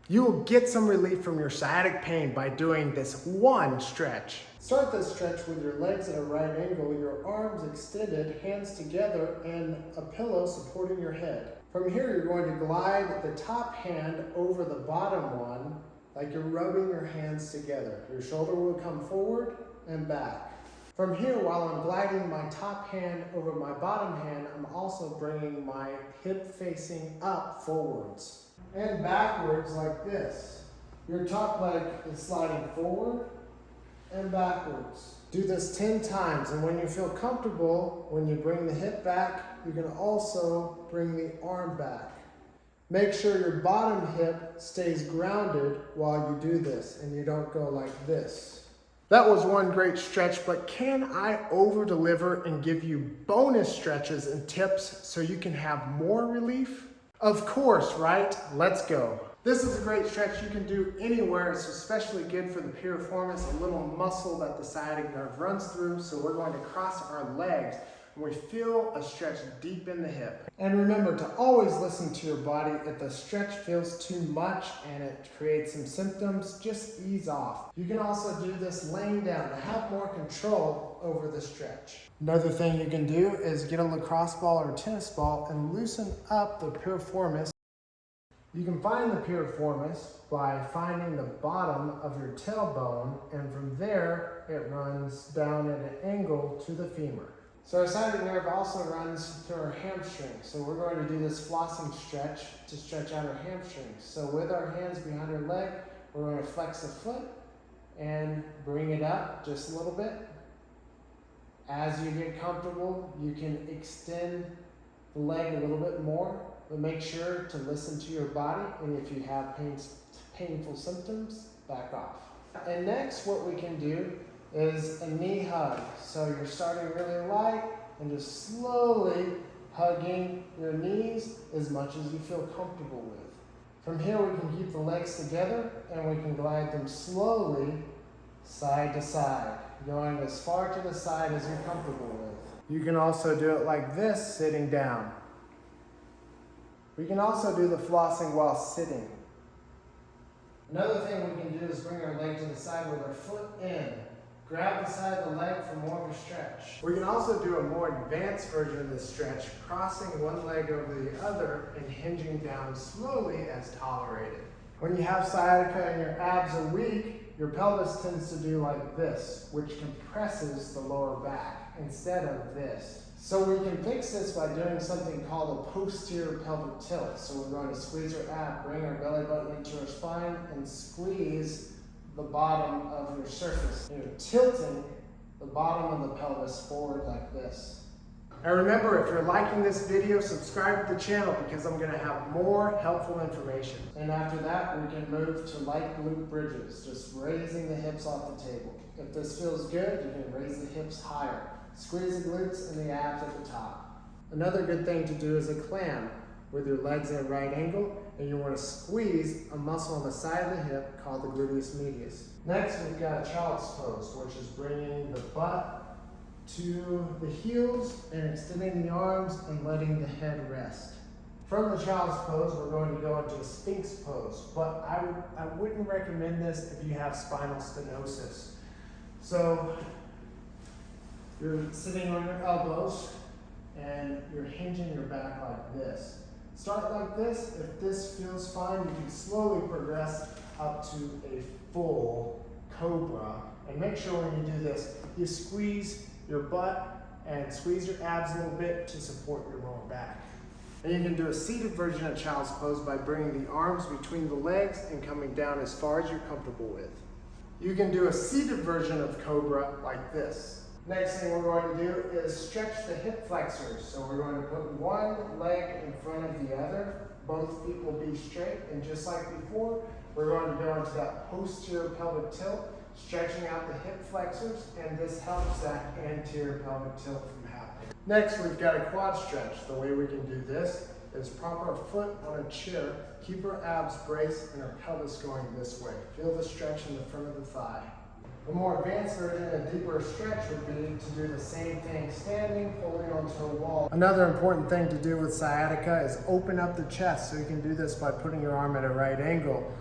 You will get some relief from your sciatic pain by doing this one stretch. Start this stretch with your legs at a right angle, your arms extended, hands together, and a pillow supporting your head. From here, you're going to glide the top hand over the bottom one, like you're rubbing your hands together. Your shoulder will come forward and back. From here, while I'm gliding my top hand over my bottom hand, I'm also bringing my hip facing up forwards and backwards like this. Your top leg is sliding forward and backwards. Do this 10 times, and when you feel comfortable, when you bring the hip back, you can also bring the arm back. Make sure your bottom hip stays grounded while you do this and you don't go like this. That was one great stretch, but can I over-deliver and give you bonus stretches and tips so you can have more relief? Of course, right? Let's go. This is a great stretch you can do anywhere. It's especially good for the piriformis, a little muscle that the sciatic nerve runs through. So we're going to cross our legs and we feel a stretch deep in the hip. And remember to always listen to your body. If the stretch feels too much and it creates some symptoms, just ease off. You can also do this laying down to have more control over the stretch. Another thing you can do is get a lacrosse ball or a tennis ball and loosen up the piriformis. You can find the piriformis by finding the bottom of your tailbone, and from there it runs down at an angle to the femur. So our sciatic nerve also runs through our hamstring. So we're going to do this flossing stretch to stretch out our hamstrings. So with our hands behind our leg, we're going to flex the foot and bring it up just a little bit. As you get comfortable, you can extend the leg a little bit more, but make sure to listen to your body, and if you have painful symptoms, back off. And next, what we can do is a knee hug. So you're starting really light and just slowly hugging your knees as much as you feel comfortable with. From here, we can keep the legs together and we can glide them slowly side to side, going as far to the side as you're comfortable with. You can also do it like this, sitting down. We can also do the flossing while sitting. Another thing we can do is bring our leg to the side with our foot in. Grab the side of the leg for more of a stretch. We can also do a more advanced version of this stretch, crossing one leg over the other and hinging down slowly as tolerated. When you have sciatica and your abs are weak, your pelvis tends to do like this, which compresses the lower back instead of this. So we can fix this by doing something called a posterior pelvic tilt. So we're going to squeeze our ab, bring our belly button into our spine, and squeeze the bottom of your surface. You're tilting the bottom of the pelvis forward like this. And remember, if you're liking this video, subscribe to the channel because I'm going to have more helpful information. And after that, we can move to light glute bridges, just raising the hips off the table. If this feels good, you can raise the hips higher. Squeeze the glutes and the abs at the top. Another good thing to do is a clam with your legs at a right angle, and you want to squeeze a muscle on the side of the hip called the gluteus medius. Next, we've got a child's pose, which is bringing the butt to the heels and extending the arms and letting the head rest. From the child's pose, we're going to go into a sphinx pose, but I wouldn't recommend this if you have spinal stenosis. So you're sitting on your elbows and you're hinging your back like this. Start like this. If this feels fine, you can slowly progress up to a full Cobra. And make sure when you do this, you squeeze your butt and squeeze your abs a little bit to support your lower back. And you can do a seated version of child's pose by bringing the arms between the legs and coming down as far as you're comfortable with. You can do a seated version of Cobra like this. Next thing we're going to do is stretch the hip flexors. So we're going to put one leg in front of the other. Both feet will be straight. And just like before, we're going to go into that posterior pelvic tilt, stretching out the hip flexors, and this helps that anterior pelvic tilt from happening. Next, we've got a quad stretch. The way we can do this is prop our foot on a chair, keep our abs braced, and our pelvis going this way. Feel the stretch in the front of the thigh. A more advanced version, a deeper stretch, would be to do the same thing standing, holding onto a wall. Another important thing to do with sciatica is open up the chest. So you can do this by putting your arm at a right angle,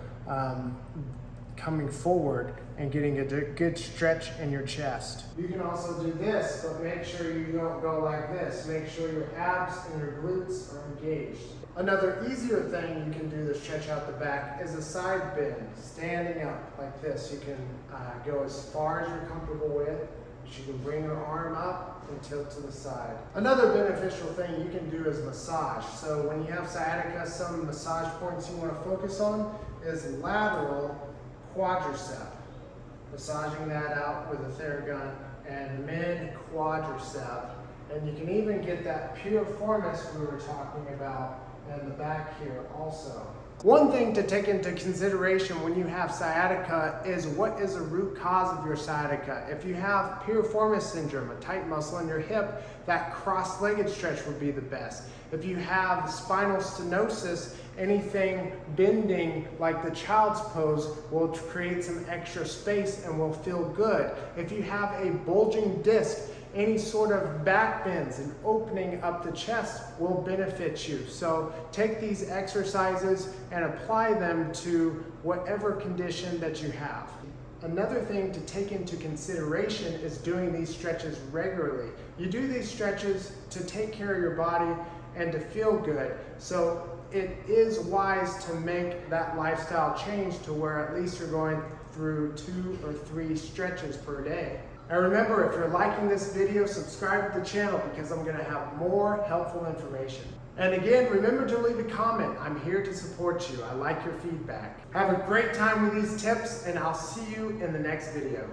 coming forward and getting a good stretch in your chest. You can also do this, but make sure you don't go like this. Make sure your abs and your glutes are engaged. Another easier thing you can do to stretch out the back is a side bend, standing up like this. You can go as far as you're comfortable with. You can bring your arm up and tilt to the side. Another beneficial thing you can do is massage. So when you have sciatica, some massage points you want to focus on is lateral quadricep. Massaging that out with a Theragun, and mid quadricep. And you can even get that piriformis we were talking about in the back here also. One thing to take into consideration when you have sciatica is what is the root cause of your sciatica. If you have piriformis syndrome, a tight muscle in your hip, that cross-legged stretch would be the best. If you have spinal stenosis, anything bending like the child's pose will create some extra space and will feel good. If you have a bulging disc, any sort of back bends and opening up the chest will benefit you. So take these exercises and apply them to whatever condition that you have. Another thing to take into consideration is doing these stretches regularly. You do these stretches to take care of your body and to feel good. So it is wise to make that lifestyle change to where at least you're going through 2 or 3 stretches per day. And remember, if you're liking this video, subscribe to the channel because I'm going to have more helpful information. And again, remember to leave a comment. I'm here to support you. I like your feedback. Have a great time with these tips, and I'll see you in the next video.